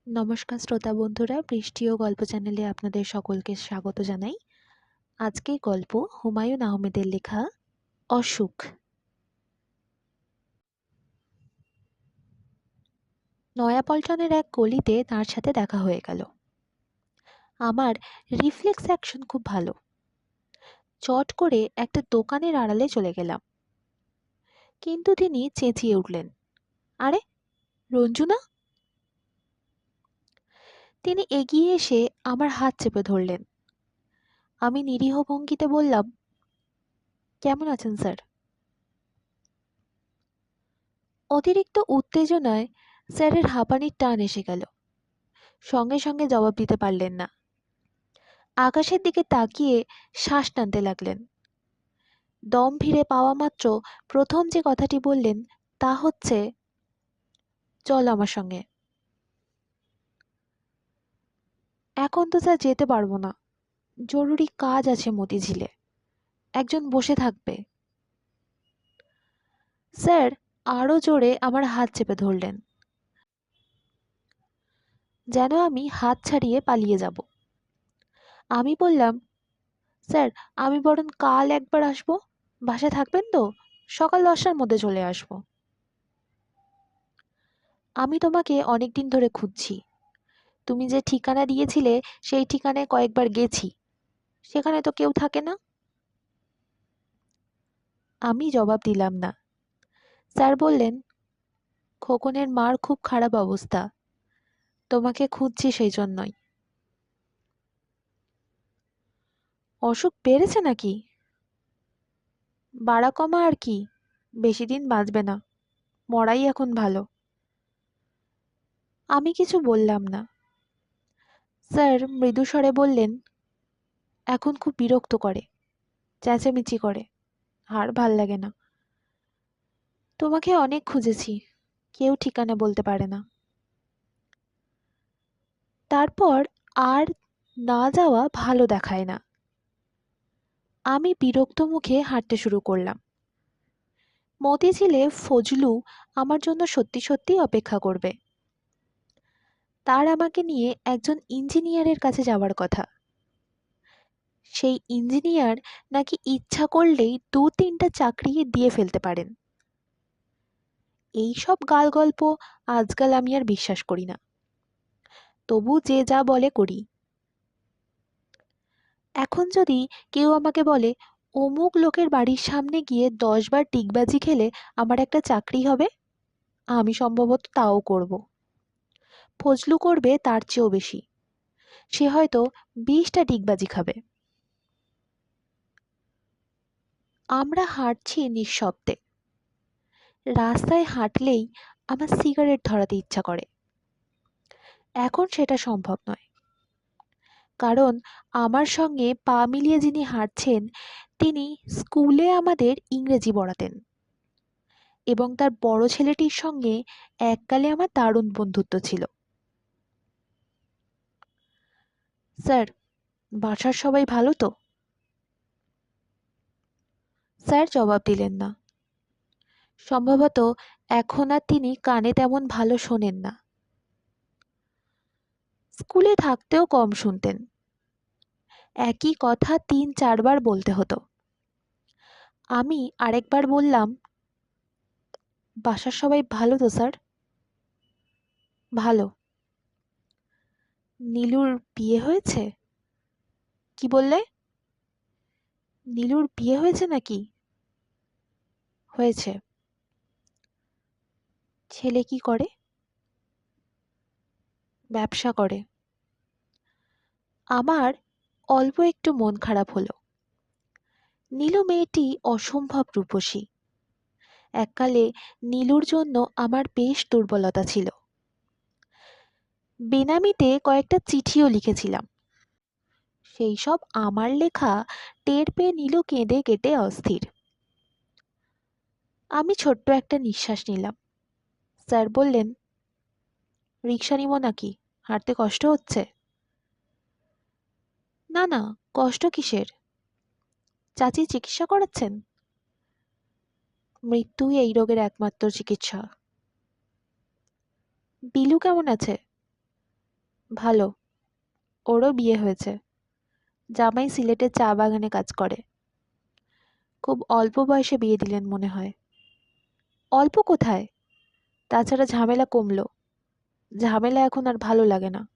নমস্কার শ্রোতা বন্ধুরা, বৃষ্টি ও গল্প চ্যানেলে আপনাদের সকলকে স্বাগত জানাই। আজকের গল্প হুমায়ুন আহমেদের লেখা অসুখ। নয়াপল্টনের এক গলিতে তার সাথে দেখা হয়ে গেল। আমার রিফ্লেক্স অ্যাকশন খুব ভালো। চট করে একটা দোকানের আড়ালে চলে গেলাম, কিন্তু তিনি চেঁচিয়ে উঠলেন, আরে রঞ্জু না? তিনি এগিয়ে এসে আমার হাত চেপে ধরলেন। আমি নিরীহ ভঙ্গিতে বললাম, কেমন আছেন স্যার? অতিরিক্ত উত্তেজনায় স্যারের হাঁপানির টান এসে গেল। সঙ্গে সঙ্গে জবাব দিতে পারলেন না। আকাশের দিকে তাকিয়ে শ্বাস টানতে লাগলেন। দম ফিরে পাওয়া মাত্র প্রথম যে কথাটি বললেন তা হচ্ছে, চল আমার সঙ্গে। এখন তো স্যার যেতে পারবো না, জরুরি কাজ আছে মতিঝিলে, একজন বসে থাকবে। স্যার আরো জোরে আমার হাত চেপে ধরলেন, যেন আমি হাত ছাড়িয়ে পালিয়ে যাব। আমি বললাম, স্যার আমি বরং কাল একবার আসবো, বাসায় থাকবেন তো? সকাল 10টার মধ্যে চলে আসবো। আমি তোমাকে অনেকদিন ধরে খুঁজছি। তুমি যে ঠিকানা দিয়েছিলে সেই ঠিকানায় কয়েকবার গেছি, সেখানে তো কেউ থাকে না। আমি জবাব দিলাম না। স্যার বললেন, খোকনের মার খুব খারাপ অবস্থা, তোমাকে খুঁজছি সেই জন্যই। অসুখ বেড়েছে নাকি? বাড়া কমা আর কি, বেশি দিন বাঁচবে না, মরাই এখন ভালো। আমি কিছু বললাম না। স্যার মৃদু স্বরে বললেন, এখন খুব বিরক্ত করে, চেঁচামেচি করে, আর ভাল লাগে না। তোমাকে অনেক খুঁজেছি, কেউ ঠিকানা বলতে পারে না। তারপর আর না যাওয়া ভালো দেখায় না। আমি বিরক্ত মুখে হাঁটতে শুরু করলাম। মতিঝিলে ফজলু আমার জন্য সত্যি সত্যি অপেক্ষা করবে। তার আমাকে নিয়ে একজন ইঞ্জিনিয়ারের কাছে যাওয়ার কথা। সেই ইঞ্জিনিয়ার নাকি ইচ্ছা করলেই 2-3টা চাকরি দিয়ে ফেলতে পারেন। এই সব গালগল্প আজকাল আমি আর বিশ্বাস করি না, তবু যে যা বলে করি। এখন যদি কেউ আমাকে বলে অমুক লোকের বাড়ির সামনে গিয়ে 10বার টিকবাজি খেলে আমার একটা চাকরি হবে, আমি সম্ভবত তাও করব। ফজলু করবে তার চেয়েও বেশি, সে হয়তো 20টা ডিগবাজি খাবে। আমরা হাঁটছি নিঃশব্দে। রাস্তায় হাঁটলেই আমার সিগারেট ধরাতে ইচ্ছা করে। এখন সেটা সম্ভব নয়, কারণ আমার সঙ্গে পা মিলিয়ে যিনি হাঁটছেন তিনি স্কুলে আমাদের ইংরেজি পড়াতেন, এবং তার বড় ছেলেটির সঙ্গে এককালে আমার দারুণ বন্ধুত্ব ছিল। স্যার বাসার সবাই ভালো তো? স্যার জবাব দিলেন না। সম্ভবত এখন আর তিনি কানে তেমন ভালো শোনেন না। স্কুলে থাকতেও কম শুনতেন, একই কথা 3-4বার বলতে হতো। আমি আরেকবার বললাম, বাসার সবাই ভালো তো স্যার? ভালো। নীলুর বিয়ে হয়েছে? কি বললে? নীলুর বিয়ে হয়েছে নাকি? হয়েছে। ছেলে কি করে? ব্যবসা করে। আমার অল্প একটু মন খারাপ হলো। নীলু মেয়েটি অসম্ভব রূপসী। এককালে নীলুর জন্য আমার বেশ দুর্বলতা ছিল। বেনামিতে কয়েকটা চিঠিও লিখেছিলাম। সেই সব আমার লেখা টের পেয়ে নীলু কেঁদে কেটে অস্থির। আমি ছোট্ট একটা নিঃশ্বাস নিলাম। স্যার বললেন, রিক্সা নিব নাকি? হাঁটতে কষ্ট হচ্ছে? না না, কষ্ট কিসের? চাচি চিকিৎসা করাচ্ছেন? মৃত্যুই এই রোগের একমাত্র চিকিৎসা। বিলু কেমন আছে? ভালো, ওরও বিয়ে হয়েছে। জামাই সিলেটের চা বাগানে কাজ করে। খুব অল্প বয়সে বিয়ে দিলেন মনে হয়। অল্প কোথায়, তাছাড়া ঝামেলা কমলো। ঝামেলা এখন আর ভালো লাগে না।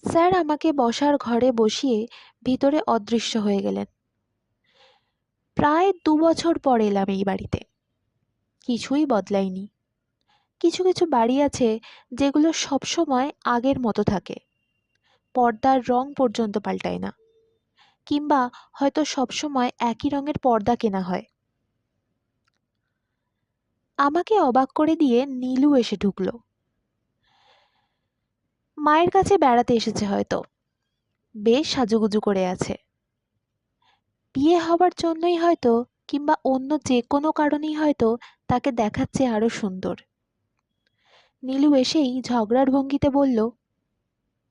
স্যার আমাকে বসার ঘরে বসিয়ে ভিতরে অদৃশ্য হয়ে গেলেন। প্রায় ২ বছর পর এলাম এই বাড়িতে। কিছুই বদলায়নি। কিছু কিছু বাড়ি আছে যেগুলো সবসময় আগের মতো থাকে, পর্দার রং পর্যন্ত পাল্টায় না, কিংবা হয়তো সবসময় একই রঙের পর্দা কেনা হয়। আমাকে অবাক করে দিয়ে নীলু এসে ঢুকলো। মায়ের কাছে বেড়াতে এসেছে হয়তো। বেশ সাজুগুজু করে আছে। বিয়ে হবার জন্যই হয়তো, কিংবা অন্য যে কোনো কারণেই হয়তো তাকে দেখাচ্ছে আরো সুন্দর। নীলু এসেই ঝগড়ার ভঙ্গিতে বলল,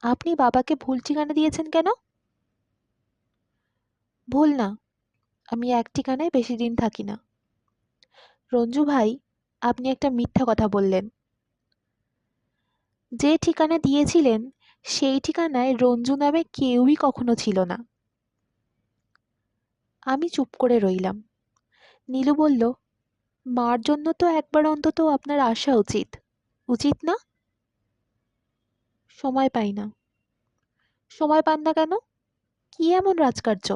আপনি বাবাকে ভুল ঠিকানা দিয়েছেন কেন? ভুল না, আমি এক ঠিকানায় বেশি দিন থাকি না। রঞ্জু ভাই, আপনি একটা মিথ্যা কথা বললেন। যে ঠিকানা দিয়েছিলেন সেই ঠিকানায় রঞ্জু নামে কেউই কখনো ছিল না। আমি চুপ করে রইলাম। নীলু বলল, মার জন্য তো একবার অন্তত আপনার আসা উচিত, উচিত না? সময় পাই না। সময় পান না কেন? কি এমন রাজকার্য?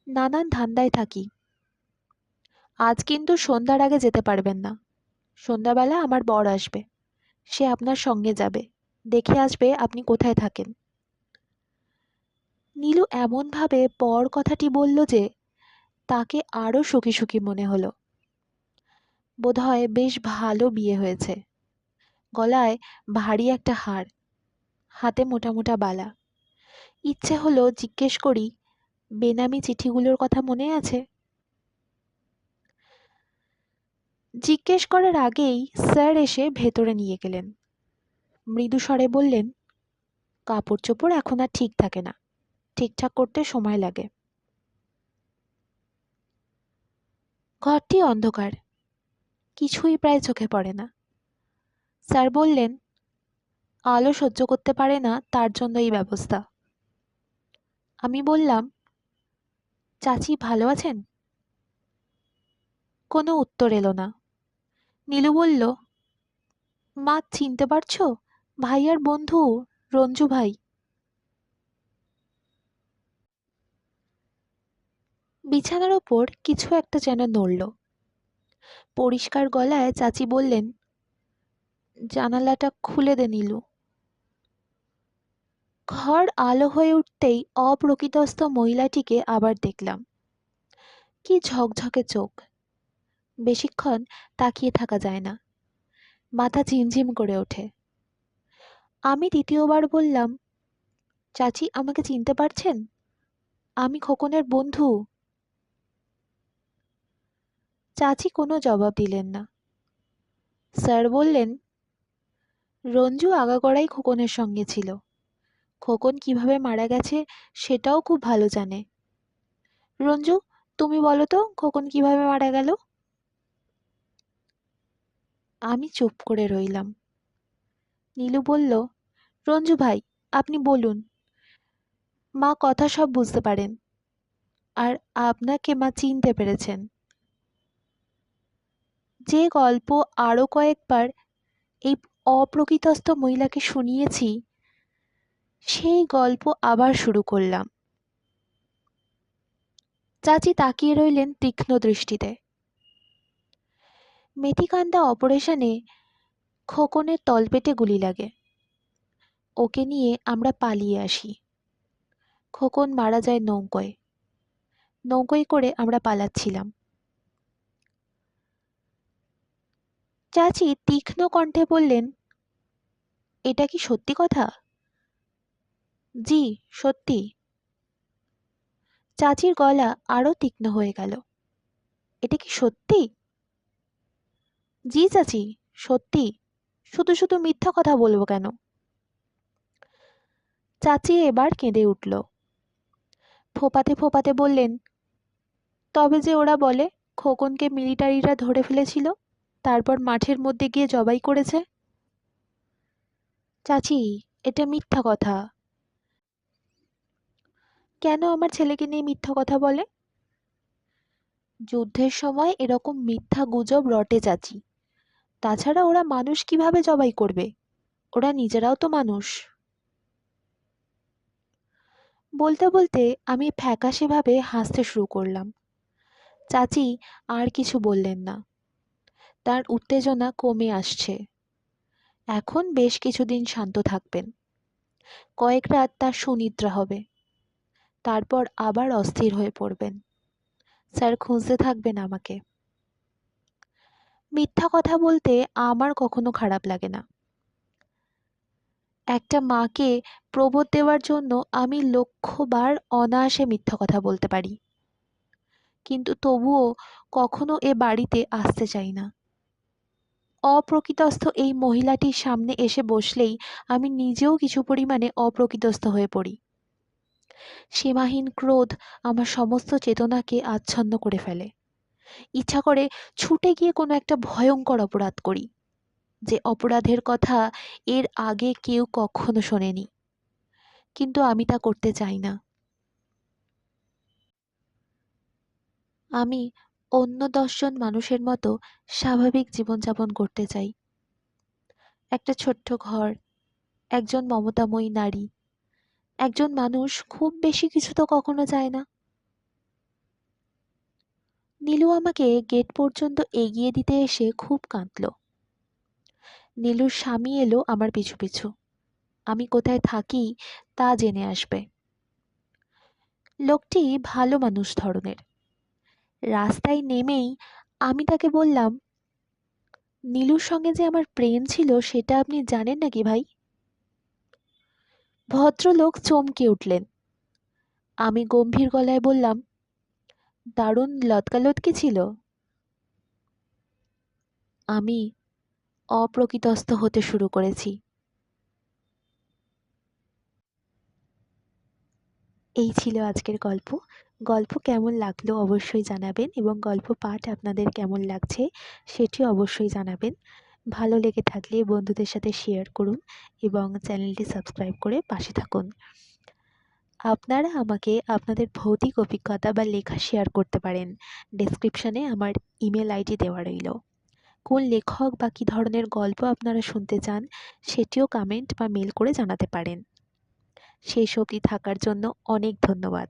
নানান ধান্দায় থাকি। আজ কিন্তু সন্ধ্যার আগে যেতে পারবেন না। সন্ধ্যাবেলা আমার বর আসবে। সে আপনার সঙ্গে যাবে, দেখে আসবে আপনি কোথায় থাকেন। নীলু এমনভাবে বর কথাটি বলল যে তাকে আরো সুখী সুখী মনে হলো। বোধহয় বেশ ভালো বিয়ে হয়েছে। গলায় ভারী একটা হার, হাতে মোটা মোটা বালা। ইচ্ছে হলো জিজ্ঞেস করি, বেনামি চিঠিগুলোর কথা মনে আছে? জিজ্ঞেস করার আগেই স্যার এসে ভেতরে নিয়ে গেলেন। মৃদু স্বরে বললেন, কাপড় চোপড় এখন আর ঠিক থাকে না, ঠিকঠাক করতে সময় লাগে। ঘরটি অন্ধকার, কিছুই প্রায় চোখে পড়ে না। স্যার বললেন, আলো সহ্য করতে পারে না, তার জন্য এই ব্যবস্থা। আমি বললাম, চাচি ভালো আছেন? কোনো উত্তর এলো না। নীলু বলল, মা চিনতে পারছো? ভাইয়ার বন্ধু, রঞ্জু ভাই। বিছানার ওপর কিছু একটা যেন নড়ল। পরিষ্কার গলায় চাচি বললেন, জানালাটা খুলে দে নীলু। ঘর আলো হয়ে উঠতেই অপ্রকৃতস্থ মহিলাটিকে আবার দেখলাম। কি ঝকঝকে চোখ! বেশিক্ষণ তাকিয়ে থাকা যায় না, মাথা ঝিমঝিম করে ওঠে। আমি দ্বিতীয়বার বললাম, চাচি আমাকে চিনতে পারছেন? আমি খোকনের বন্ধু। চাচি কোনো জবাব দিলেন না। স্যার বললেন, রঞ্জু আগাগোড়াই খোকনের সঙ্গে ছিল। খোকন কিভাবে মারা গেছে সেটাও খুব ভালো জানে। রঞ্জু, তুমি বলো তো খোকন কিভাবে মারা গেল? আমি চুপ করে রইলাম। নীলু বলল, রঞ্জু ভাই, আপনি বলুন। মা কথা সব বুঝতে পারেন, আর আপনাকে মা চিনতে পেরেছেন। যে গল্প আরো কয়েকবার এই অপ্রকৃতস্থ মহিলাকে শুনিয়েছি, সেই গল্প আবার শুরু করলাম। চাচি তাকিয়ে রইলেন তীক্ষ্ণ দৃষ্টিতে। মেথিকান্দা অপারেশনে খোকনের তলপেটে গুলি লাগে। ওকে নিয়ে আমরা পালিয়ে আসি। খোকন মারা যায় নৌকোয়। নৌকোয় করে আমরা পালাচ্ছিলাম। চাচি তীক্ষ্ণ কণ্ঠে বললেন, এটা কি সত্যি কথা? জি, সত্যি। চাচির গলা আরো তীক্ষ্ণ হয়ে গেল। এটা কি সত্যি? জি চাচি, সত্যি। শুধু শুধু মিথ্যা কথা বলবো কেন? চাচি এবার কেঁদে উঠল। ফোঁপাতে ফোঁপাতে বললেন, তবে যে ওরা বলে খোকনকে মিলিটারিরা ধরে ফেলেছিল। তারপর মাঠের মধ্যে গিয়ে জবাই করেছে। চাচি, এটা মিথ্যা কথা। কেন আমার ছেলেকে নিয়ে মিথ্যা কথা বলে? যুদ্ধের সময় এরকম মিথ্যা গুজব রটে চাচি। তাছাড়া ওরা মানুষ কিভাবে জবাই করবে? ওরা নিজেরাও তো মানুষ। বলতে বলতে আমি ফ্যাকাশেভাবে হাসতে শুরু করলাম। চাচি আর কিছু বললেন না। তার উত্তেজনা কমে আসছে। এখন বেশ কিছুদিন শান্ত থাকবেন। কয়েক রাত তার সুনিদ্রা হবে। তারপর আবার অস্থির হয়ে পড়বেন। স্যার খুঁজতে থাকবেন আমাকে। মিথ্যা কথা বলতে আমার কখনো খারাপ লাগে না। একটা মাকে প্রবোধ দেওয়ার জন্য আমি লক্ষবার অনায়াসে মিথ্যা কথা বলতে পারি, কিন্তু তবুও কখনো এ বাড়িতে আসতে চাই না। অপ্রকৃতস্থ এই মহিলাটির সামনে এসে বসলেই আমি নিজেও কিছু পরিমাণে অপ্রকৃতস্থ হয়ে পড়ি। সীমাহীন ক্রোধ আমার সমস্ত চেতনাকে আচ্ছন্ন করে ফেলে। ইচ্ছা করে ছুটে গিয়ে কোনো একটা ভয়ঙ্কর অপরাধ করি, যে অপরাধের কথা এর আগে কেউ কখনো শোনেনি। কিন্তু আমি তা করতে চাই না। আমি অন্য 10 জন মানুষের মতো স্বাভাবিক জীবনযাপন করতে চাই। একটা ছোট্ট ঘর, একজন মমতাময়ী নারী, একজন মানুষ, খুব বেশি কিছু তো কখনো চায় না। নীলু আমাকে গেট পর্যন্ত এগিয়ে দিতে এসে খুব কাঁদল। নীলুর স্বামী এলো আমার পিছু পিছু। আমি কোথায় থাকি তা জেনে আসবে। লোকটি ভালো মানুষ ধরনের। রাস্তায় নেমেই আমি তাকে বললাম, নীলুর সঙ্গে যে আমার প্রেম ছিল সেটা আপনি জানেন নাকি ভাই? ভদ্রলোক চমকে উঠলেন। আমি গম্ভীর গলায় বললাম, দারুণ লতকালতকি ছিল। আমি অপ্রকৃতস্থ হতে শুরু করেছি। এই ছিল আজকের গল্প। গল্প কেমন লাগলো অবশ্যই জানাবেন, এবং গল্প পাঠ আপনাদের কেমন লাগছে সেটিও অবশ্যই জানাবেন। ভালো লেগে থাকলে বন্ধুদের সাথে শেয়ার করুন এবং চ্যানেলটি সাবস্ক্রাইব করে পাশে থাকুন। আপনারা আমাকে আপনাদের ভৌতিক অভিজ্ঞতা বা লেখা শেয়ার করতে পারেন। ডেসক্রিপশনে আমার ইমেল আইডি দেওয়া রইল। কোন লেখক বা কী ধরনের গল্প আপনারা শুনতে চান সেটিও কমেন্ট বা মেল করে জানাতে পারেন। শেষ অবধি থাকার জন্য অনেক ধন্যবাদ।